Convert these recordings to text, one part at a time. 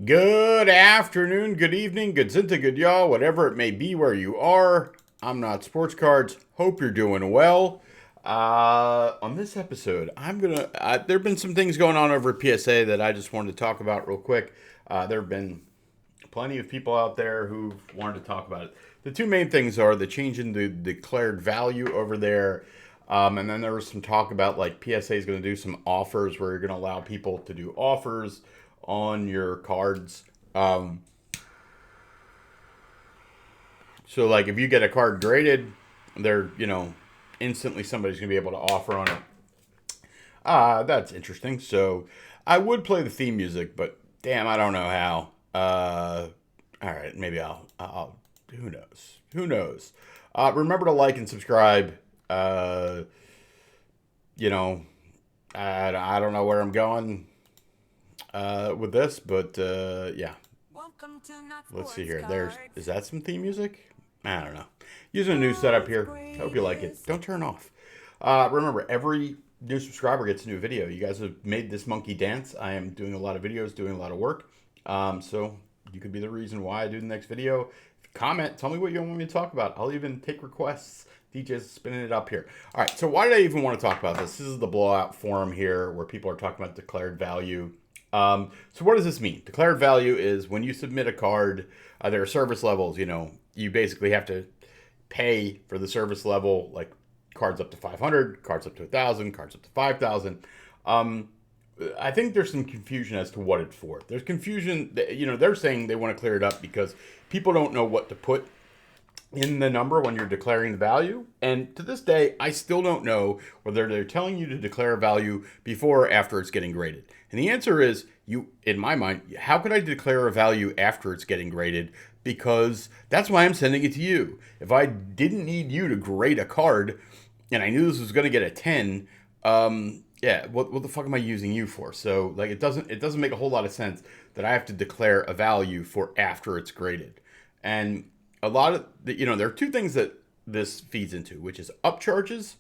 Good afternoon, good evening, good zinta, good y'all, whatever it may be where you are. I'm not sports cards. Hope you're doing well. On this episode, there have been some things going on over at PSA that I just wanted to talk about real quick. There have been plenty of people out there who've wanted to talk about it. The two main things are the change in the declared value over there. And then there was some talk about like PSA is going to do some offers where you're going to allow people to do offers on your cards. So like if you get a card graded, they're instantly somebody's going to be able to offer on it. That's interesting. So I would play the theme music, but damn, I don't know how. All right, maybe I'll. Who knows? Who knows? Remember to like and subscribe. You know, I don't know where I'm going with this, but yeah. Let's see here. Is that some theme music? I don't know. Using a new setup here. Hope you like it. Don't turn off. Remember, every new subscriber gets a new video. You guys have made this monkey dance. I am doing a lot of videos, doing a lot of work. So you could be the reason why I do the next video. Comment. Tell me what you want me to talk about. I'll even take requests. DJ's spinning it up here. All right. So why did I even want to talk about this? This is the blowout forum here where people are talking about declared value. So what does this mean? Declared value is when you submit a card, there are service levels, you basically have to pay for the service level, like cards up to 500, cards up to 1,000, cards up to 5,000. I think there's some confusion as to what it's for. There's confusion, they're saying they want to clear it up because people don't know what to put in the number when you're declaring the value. And to this day, I still don't know whether they're telling you to declare a value before or after it's getting graded. And the answer is, in my mind, how could I declare a value after it's getting graded? Because that's why I'm sending it to you. If I didn't need you to grade a card and I knew this was going to get a 10, yeah, what the fuck am I using you for? So like it doesn't make a whole lot of sense that I have to declare a value for after it's graded. And a lot of there are two things that this feeds into, which is upcharges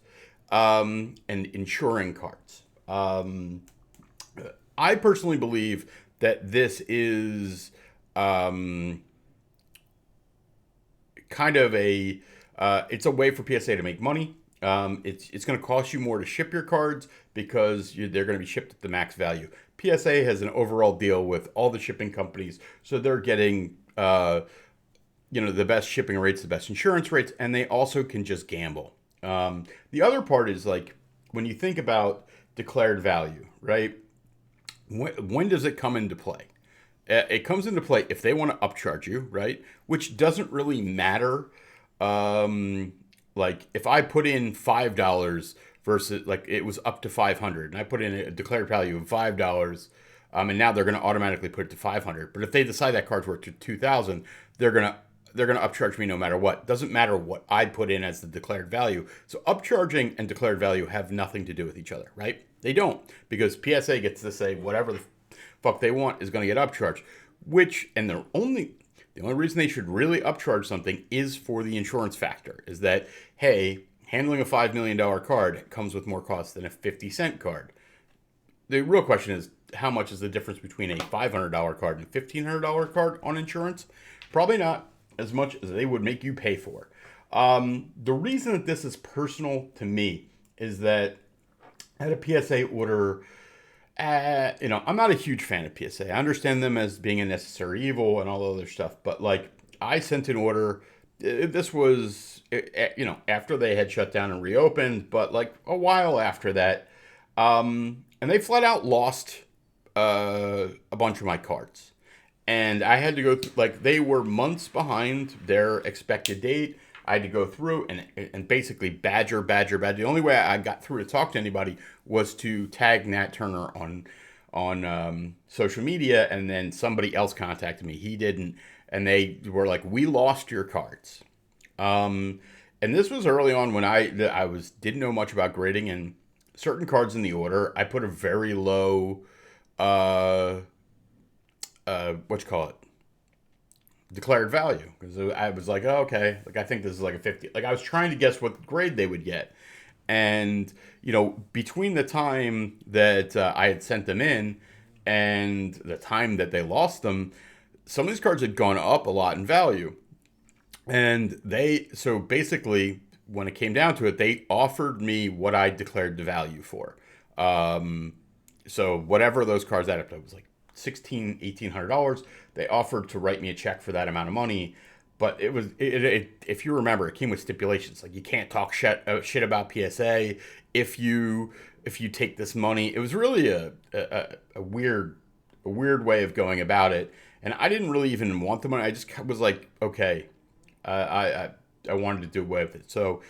and insuring cards. I personally believe that this is kind of it's a way for PSA to make money. It's going to cost you more to ship your cards because they're going to be shipped at the max value. PSA has an overall deal with all the shipping companies, so they're getting the best shipping rates, the best insurance rates, and they also can just gamble. The other part is like when you think about declared value, right? When does it come into play? It comes into play if they want to upcharge you, right? Which doesn't really matter. Like if I put in $5 versus like it was up to 500, and I put in a declared value of $5, and now they're going to automatically put it to 500. But if they decide that card's worth to 2,000, they're gonna upcharge me no matter what. Doesn't matter what I put in as the declared value. So upcharging and declared value have nothing to do with each other, right? They don't, because PSA gets to say whatever the fuck they want is going to get upcharged. And the only reason they should really upcharge something is for the insurance factor. Is that, hey, handling a $5 million card comes with more cost than a 50-cent card. The real question is, how much is the difference between a $500 card and a $1,500 card on insurance? Probably not as much as they would make you pay for. The reason that this is personal to me is that I had a PSA order. I'm not a huge fan of PSA. I understand them as being a necessary evil and all other stuff, but like I sent an order. This was, after they had shut down and reopened, but like a while after that. And they flat out lost a bunch of my cards. And I had to go through, like, they were months behind their expected date. I had to go through and basically badger. The only way I got through to talk to anybody was to tag Nat Turner on social media, and then somebody else contacted me. He didn't, and they were like, "We lost your cards." And this was early on when I didn't know much about grading, and certain cards in the order I put a very low what you call it, declared value, because I was like, oh, okay, like I think this is like a 50. Like I was trying to guess what grade they would get, and between the time that I had sent them in and the time that they lost them, some of these cards had gone up a lot in value. And so basically, when it came down to it, they offered me what I declared the value for. Um, so whatever those cards added up to, it was like $1,800. They offered to write me a check for that amount of money. But if you remember, it came with stipulations like you can't talk shit about PSA if you take this money. It was really a weird way of going about it, and I didn't really even want the money. I just was like, okay, I wanted to do away with it. So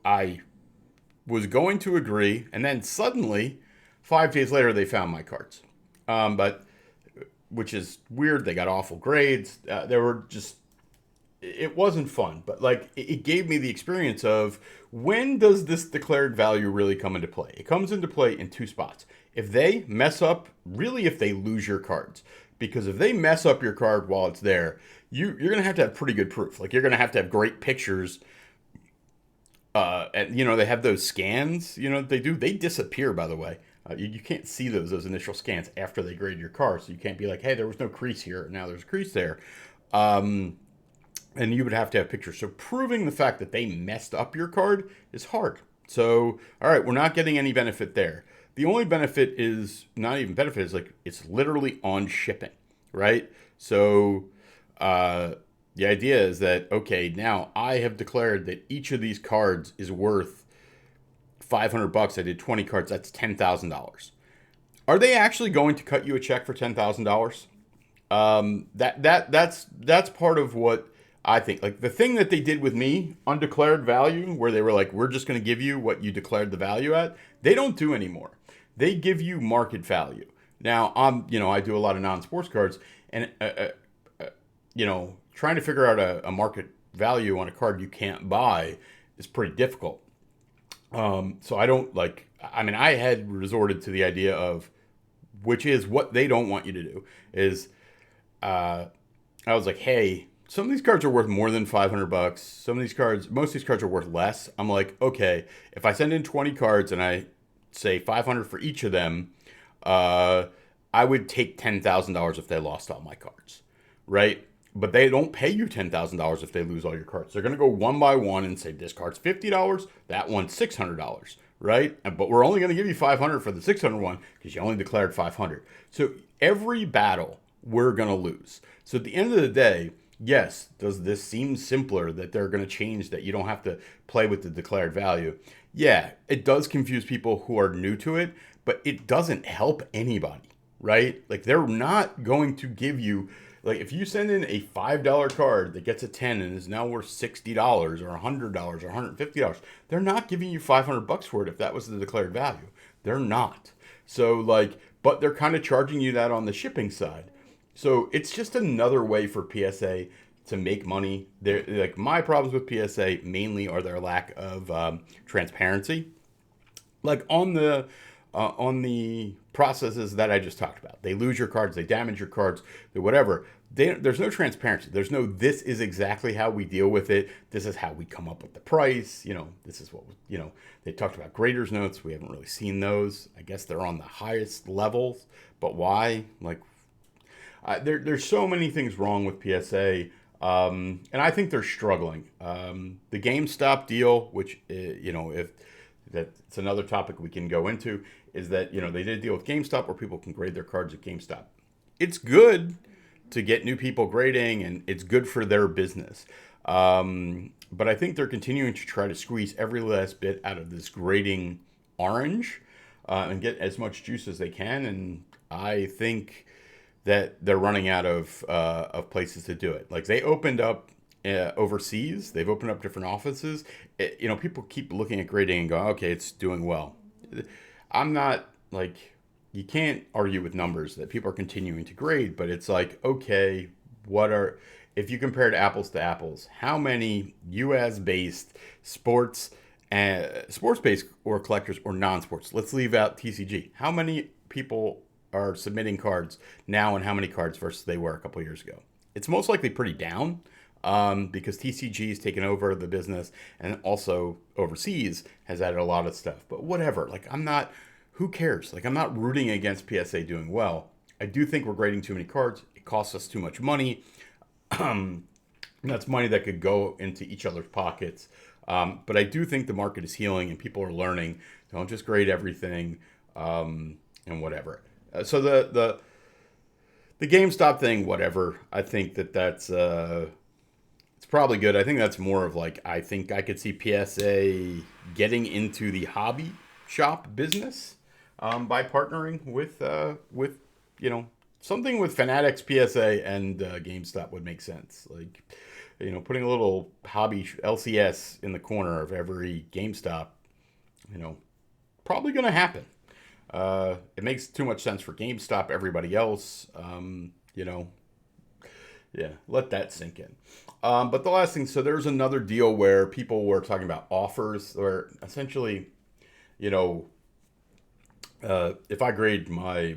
I was going to agree, and then suddenly, 5 days later, they found my cards. But which is weird. They got awful grades. They were just. It wasn't fun, but like it gave me the experience of when does this declared value really come into play? It comes into play in two spots. If they mess up, really, if they lose your cards, because if they mess up your card while it's there, you're gonna have to have pretty good proof. Like you're gonna have to have great pictures. And they have those scans. They disappear, by the way. You can't see those initial scans after they grade your car, so you can't be like, hey, there was no crease here, now there's a crease there. And you would have to have pictures. So proving the fact that they messed up your card is hard. So, all right, we're not getting any benefit there. The only benefit is not even benefit, is like it's literally on shipping, right? So the idea is that, okay, now I have declared that each of these cards is worth $500. I did 20 cards. That's $10,000. Are they actually going to cut you a check for $10,000? That's part of what I think. Like the thing that they did with me, undeclared value, where they were like, we're just going to give you what you declared the value at. They don't do anymore. They give you market value. Now, I do a lot of non-sports cards, and trying to figure out a market value on a card you can't buy is pretty difficult. So I don't like. I mean, I had resorted to the idea of, which is what they don't want you to do, is I was like, hey, some of these cards are worth more than $500. Most of these cards are worth less. I'm like, okay, if I send in 20 cards and I say $500 for each of them, I would take $10,000 if they lost all my cards, right? But they don't pay you $10,000 if they lose all your cards. They're going to go one by one and say, this card's $50, that one's $600, right? But we're only going to give you $500 for the $600 one because you only declared $500. So every battle we're going to lose. So at the end of the day, yes, does this seem simpler that they're going to change that you don't have to play with the declared value? Yeah, it does confuse people who are new to it, but it doesn't help anybody, right? Like they're not going to give you, like if you send in a $5 card that gets a 10 and is now worth $60 or $100 or $150, they're not giving you $500 for it if that was the declared value. They're not. So like, but they're kind of charging you that on the shipping side. So it's just another way for PSA to make money. They're, like my problems with PSA mainly are their lack of transparency. Like on the processes that I just talked about, they lose your cards, they damage your cards, whatever. There's no transparency. There's no, this is exactly how we deal with it. This is how we come up with the price. This is what, they talked about graders notes. We haven't really seen those. I guess they're on the highest levels, but why? Like, there's so many things wrong with PSA, and I think they're struggling. The GameStop deal, which if that's another topic we can go into, is that they did a deal with GameStop where people can grade their cards at GameStop. It's good to get new people grading, and it's good for their business. But I think they're continuing to try to squeeze every last bit out of this grading orange and get as much juice as they can. And I think that they're running out of places to do it. Like they opened up overseas, they've opened up different offices. People keep looking at grading and go, okay, it's doing well. I'm not like, you can't argue with numbers that people are continuing to grade, but it's like, okay, if you compared apples to apples, how many US-based sports-based or collectors or non-sports, let's leave out TCG, how many people are submitting cards now and how many cards versus they were a couple years ago? It's most likely pretty down because TCG has taken over the business, and also overseas has added a lot of stuff. But whatever, like who cares? Like I'm not rooting against PSA doing well. I do think we're grading too many cards. It costs us too much money. And that's money that could go into each other's pockets. But I do think the market is healing and people are learning. Don't just grade everything and whatever. So the GameStop thing, whatever. I think that's it's probably good. I think that's more of like I think I could see PSA getting into the hobby shop business by partnering with something with Fanatics, PSA, and GameStop would make sense. Like putting a little hobby LCS in the corner of every GameStop, probably going to happen. It makes too much sense for GameStop. Everybody else, yeah, let that sink in. But the last thing, so there's another deal where people were talking about offers, where essentially, you know, if I grade my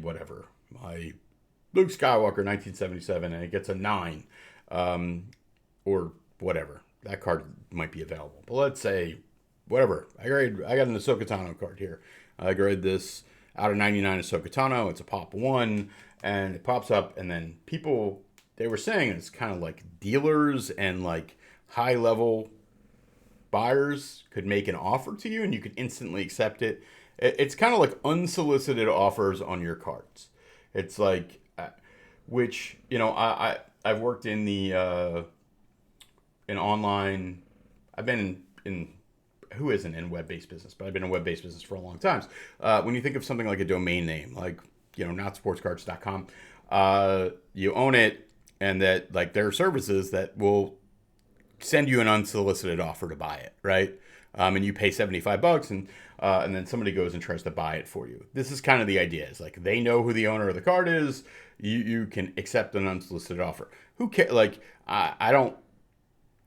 Luke Skywalker 1977, and it gets a 9, or whatever, that card might be available. But let's say, whatever, I got an Ahsoka Tano card here. I grade this out of 99 Ahsoka Tano. It's a pop 1, and it pops up, and then people, they were saying it's kind of like dealers and like high level buyers could make an offer to you and you could instantly accept it. It's kind of like unsolicited offers on your cards. It's like, which, I've worked in the, in online, I've been in who isn't in web-based business, but I've been in web-based business for a long time. When you think of something like a domain name, like, notsportscards.com, you own it, and that, like, there are services that will send you an unsolicited offer to buy it, right? And you pay $75, and then somebody goes and tries to buy it for you. This is kind of the idea. It's like they know who the owner of the card is. You can accept an unsolicited offer. Who cares? Like, I don't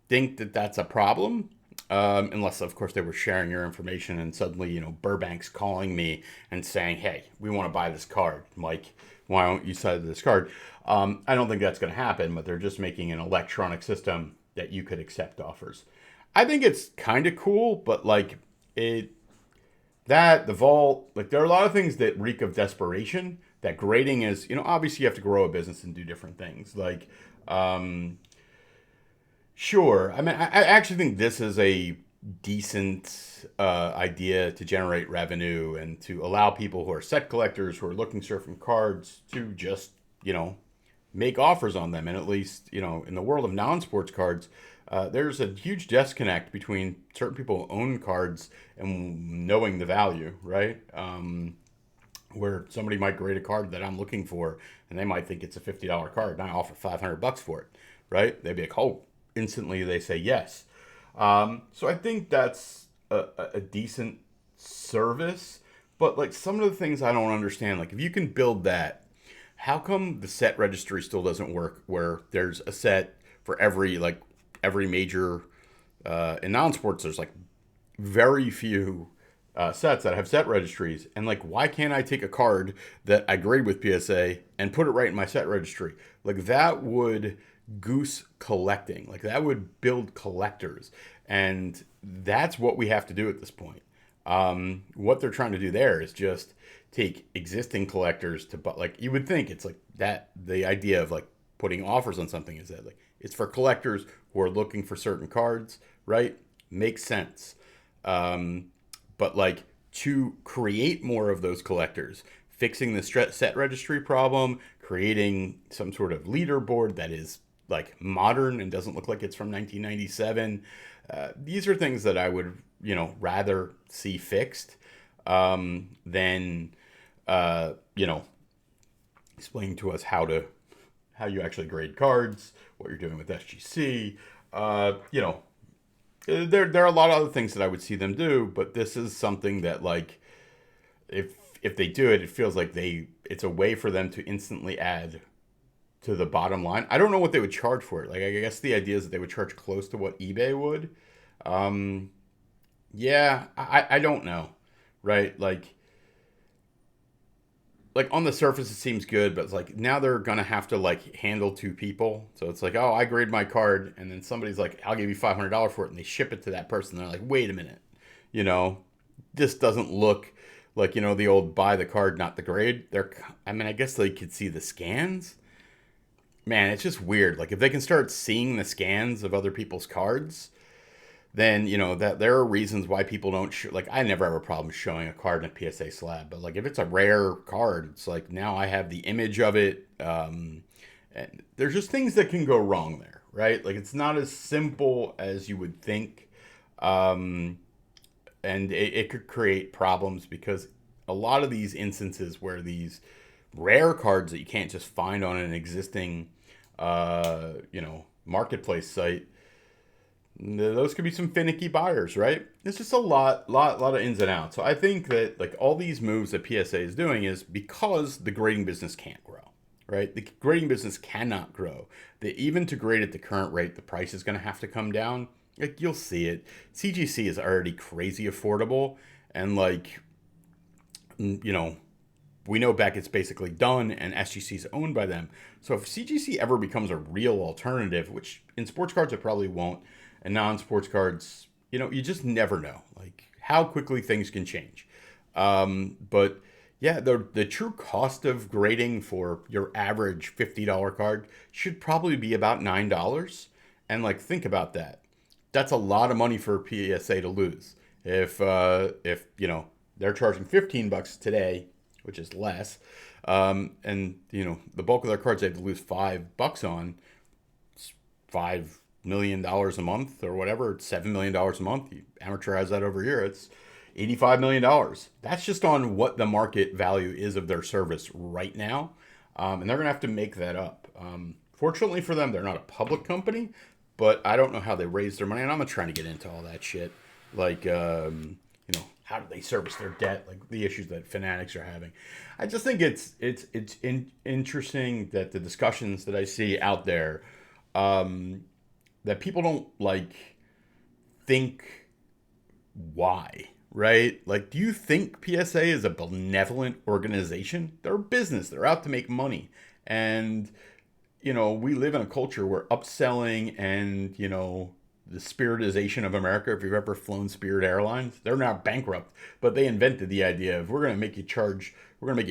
think that that's a problem. Unless, of course, they were sharing your information and suddenly, Burbank's calling me and saying, hey, we want to buy this card. Mike, why don't you sell this card? I don't think that's going to happen, but they're just making an electronic system that you could accept offers. I think it's kind of cool, but like the vault, like there are a lot of things that reek of desperation. That grading is, obviously you have to grow a business and do different things. Like, sure. I mean, I actually think this is a decent idea to generate revenue and to allow people who are set collectors who are looking certain cards to just, make offers on them. And at least, in the world of non-sports cards, there's a huge disconnect between certain people who own cards and knowing the value, right? Where somebody might grade a card that I'm looking for, and they might think it's a $50 card, and I offer $500 for it, right? They'd be like, oh, instantly they say yes. So I think that's a decent service, but like some of the things I don't understand, like if you can build that, how come the set registry still doesn't work where there's a set for every major, in non-sports, there's like very few sets that have set registries. And like, why can't I take a card that I grade with PSA and put it right in my set registry? Like that would goose collecting. Like that would build collectors. And that's what we have to do at this point. What they're trying to do there is just take existing collectors to, but like you would think it's like that, the idea of like putting offers on something is that like it's for collectors who are looking for certain cards, right? Makes sense. But like to create more of those collectors, fixing the set registry problem, creating some sort of leaderboard that is like modern and doesn't look like it's from 1997. These are things that I would, rather see fixed than, explaining to us how you actually grade cards, what you're doing with SGC. There are a lot of other things that I would see them do, but this is something that like, if they do it, it feels like it's a way for them to instantly add to the bottom line. I don't know what they would charge for it. Like, I guess the idea is that they would charge close to what eBay would. Yeah, I don't know, right? Like on the surface it seems good, but it's like now they're gonna have to like handle two people. So it's like, oh, I grade my card, and then somebody's like, I'll give you $500 for it, and they ship it to that person. They're like, wait a minute, this doesn't look Like, the old buy the card, not the grade. I mean, I guess they could see the scans. Man, it's just weird. Like, if they can start seeing the scans of other people's cards, then that there are reasons why people don't like, I never have a problem showing a card in a PSA slab, but like if it's a rare card, it's like now I have the image of it. And there's just things that can go wrong there, right? Like it's not as simple as you would think. um, and it could create problems because a lot of these instances where these rare cards that you can't just find on an existing marketplace site, those could be some finicky buyers, right? It's just a lot of ins and outs. So I think that like all these moves that PSA is doing is because the grading business can't grow, right? The grading business cannot grow. That even to grade at the current rate, the price is going to have to come down. Like you'll see it. CGC is already crazy affordable, and like, we know Beckett's basically done, and SGC is owned by them. So if CGC ever becomes a real alternative, which in sports cards it probably won't, and non-sports cards, you just never know, like how quickly things can change. But yeah, the true cost of grading for your average $50 card should probably be about $9. And like, think about that. That's a lot of money for PSA to lose. If they're charging $15 today, which is less, and the bulk of their cards they have to lose $5 on, it's $5 million a month or whatever. It's $7 million a month. You amortize that over a year, it's $85 million. That's just on what the market value is of their service right now, and they're gonna have to make that up. Fortunately for them, they're not a public company, but I don't know how they raise their money, and I'm not trying to get into all that shit. Like, how do they service their debt? Like the issues that fanatics are having. I just think it's interesting that the discussions that I see out there, that people don't like think why, right? Like, do you think PSA is a benevolent organization? They're a business. They're out to make money, and we live in a culture where upselling and, the spiritization of America, if you've ever flown Spirit Airlines, they're now bankrupt, but they invented the idea of we're going to make you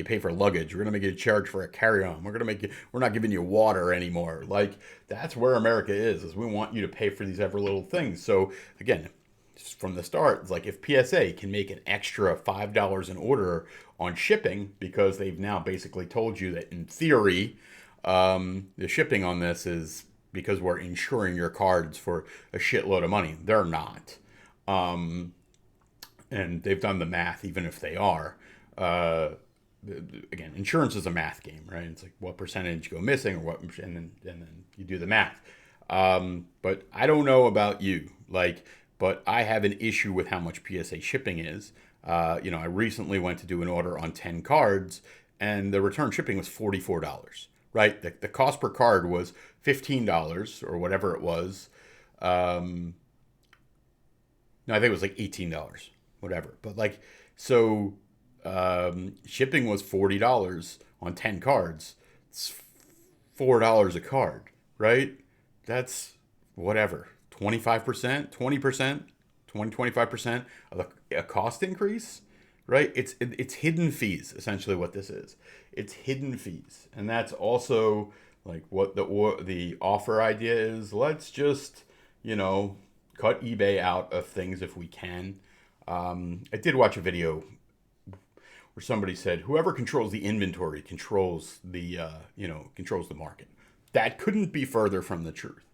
pay for luggage. We're going to make you charge for a carry-on. We're not giving you water anymore. Like, that's where America is we want you to pay for these ever little things. So again, just from the start, it's like if PSA can make an extra $5 an order on shipping because they've now basically told you that in theory, the shipping on this is because we're insuring your cards for a shitload of money. They're not. And they've done the math, even if they are. Again, insurance is a math game, right? It's like what percentage go missing or what, and then you do the math. But I don't know about you, but I have an issue with how much PSA shipping is. I recently went to do an order on 10 cards, and the return shipping was $44. Right, the cost per card was $15 or whatever it was. No, I think it was like $18, whatever. But like, so shipping was $40 on 10 cards. It's $4 a card, right? That's whatever, 25%, 20%, 25% of a cost increase. Right? It's hidden fees, essentially what this is. It's hidden fees. And that's also like what the offer idea is. Let's just, cut eBay out of things if we can. I did watch a video where somebody said, whoever controls the inventory controls the market. That couldn't be further from the truth.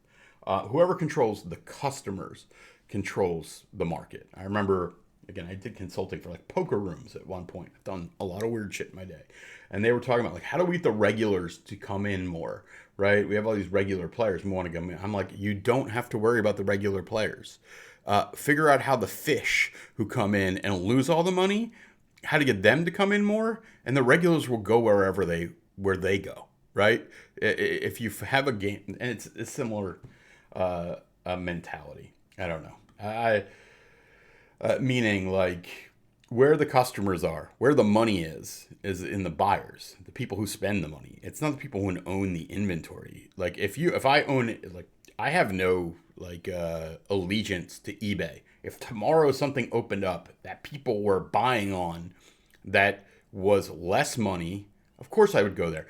Whoever controls the customers controls the market. I remember, again, I did consulting for like poker rooms at one point. I've done a lot of weird shit in my day. And they were talking about like, how do we get the regulars to come in more, right? We have all these regular players who want to come in. I'm like, you don't have to worry about the regular players. Figure out how the fish who come in and lose all the money, how to get them to come in more, and the regulars will go where they go, right? If you have a game, and it's a similar mentality. I don't know. Meaning like where the customers are, where the money is in the buyers, the people who spend the money. It's not the people who own the inventory. Like if I own it, like I have no allegiance to eBay. If tomorrow something opened up that people were buying on, that was less money, of course I would go there.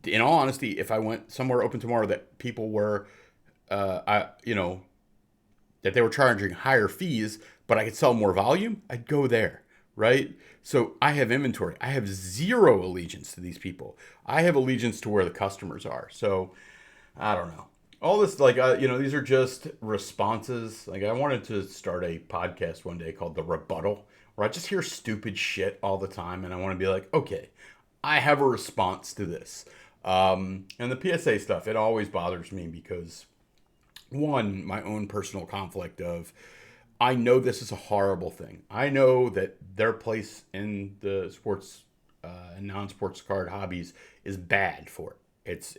In all honesty, if I went somewhere open tomorrow that people were, that they were charging higher fees, but I could sell more volume, I'd go there, right? So I have inventory. I have zero allegiance to these people. I have allegiance to where the customers are. So I don't know. All this, like, these are just responses. Like, I wanted to start a podcast one day called The Rebuttal, where I just hear stupid shit all the time, and I want to be like, okay, I have a response to this. And the PSA stuff, it always bothers me because, one, my own personal conflict of, I know this is a horrible thing. I know that their place in the sports and non-sports card hobbies is bad for it.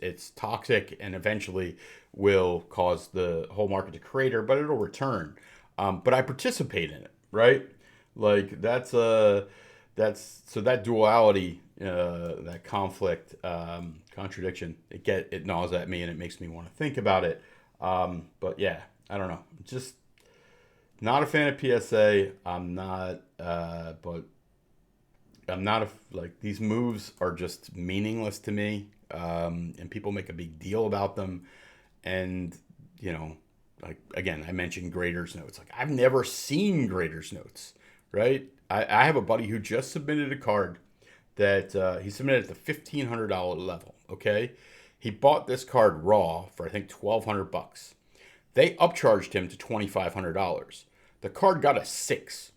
It's toxic and eventually will cause the whole market to crater, but it'll return. But I participate in it, right? Like that's so that duality, that conflict, contradiction. It gnaws at me and it makes me want to think about it. But yeah, I don't know. Just not a fan of PSA. I'm not, but I'm not like these moves are just meaningless to me. And people make a big deal about them. And, like, again, I mentioned graders notes. Like, I've never seen graders notes, right? I have a buddy who just submitted a card that he submitted at the $1,500 level, okay? He bought this card raw for, I think, $1,200. They upcharged him to $2,500. The card got a 6.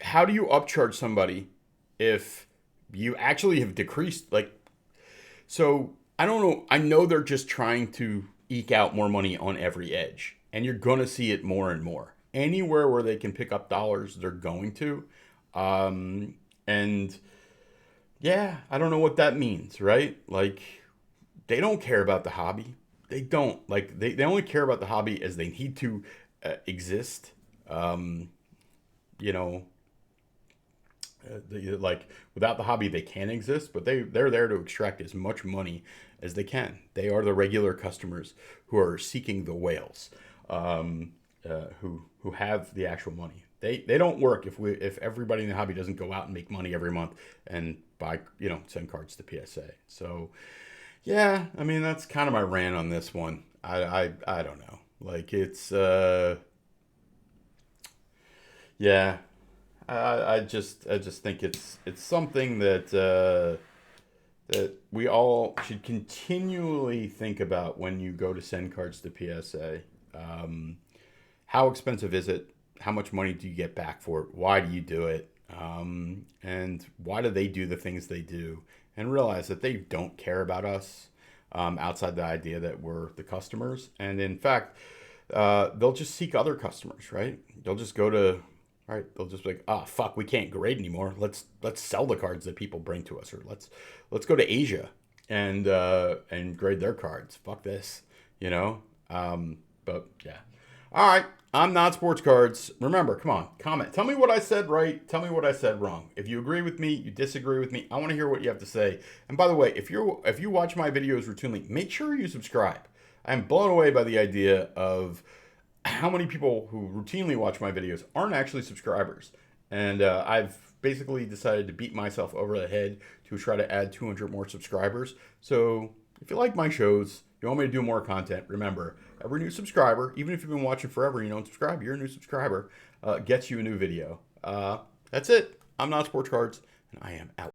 How do you upcharge somebody if you actually have decreased, like, so I don't know. I know they're just trying to eke out more money on every edge, and you're going to see it more and more. Anywhere where they can pick up dollars, they're going to. And yeah, I don't know what that means, right? Like, they don't care about the hobby. They don't. Like, they only care about the hobby as they need to exist. You know, like, without the hobby they can't exist, but they're there to extract as much money as they can. They are the regular customers who are seeking the whales, who have the actual money. They don't work if everybody in the hobby doesn't go out and make money every month and buy, send cards to PSA. So yeah, I mean, that's kind of my rant on this one. I don't know, like, it's yeah, I just think it's something that we all should continually think about when you go to send cards to PSA. How expensive is it? How much money do you get back for it? Why do you do it? And why do they do the things they do? And realize that they don't care about us, outside the idea that we're the customers. And in fact, they'll just seek other customers, right? They'll just go to, right? They'll just be like, oh fuck, we can't grade anymore. Let's sell the cards that people bring to us, or let's go to Asia and grade their cards. Fuck this, you know. But yeah, all right. I'm not sports cards. Remember, come on, comment. Tell me what I said right. Tell me what I said wrong. If you agree with me, you disagree with me, I want to hear what you have to say. And by the way, if you watch my videos routinely, make sure you subscribe. I'm blown away by the idea of how many people who routinely watch my videos aren't actually subscribers. And I've basically decided to beat myself over the head to try to add 200 more subscribers. So if you like my shows, you want me to do more content, remember, every new subscriber, even if you've been watching forever and you don't subscribe, you're a new subscriber, gets you a new video. That's it. I'm not sports cards, and I am out.